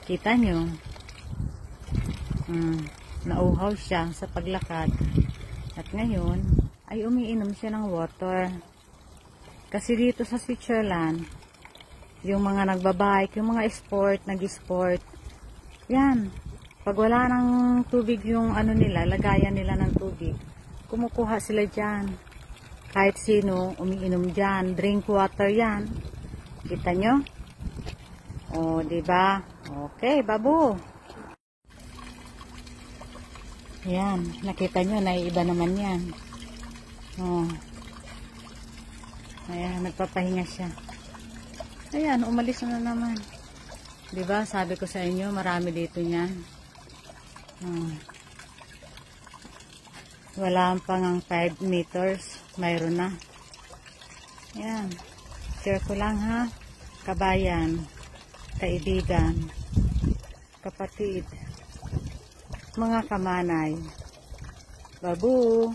Kita nyo? Nauhaw siya sa paglakad. At ngayon, ay umiinom siya ng water. Kasi dito sa Switzerland, yung mga nagbabike, yung mga sport, nag-sport, yan. Pag wala ng tubig yung ano nila, lagayan nila ng tubig, kumukuha sila dyan. Kahit sino, umiinom dyan. Drink water yan. Kita nyo? O, diba? Okay, babu. Yan, nakita nyo, naiiba naman yan. O. Ayan, nagpapahinga siya. Ayan, umalis na naman. Diba, sabi ko sa inyo, marami dito yan. Wala pang 5 meters, mayroon na. Ayan, share ko lang ha, kabayan, kaibigan, kapatid, mga kamanay, babu.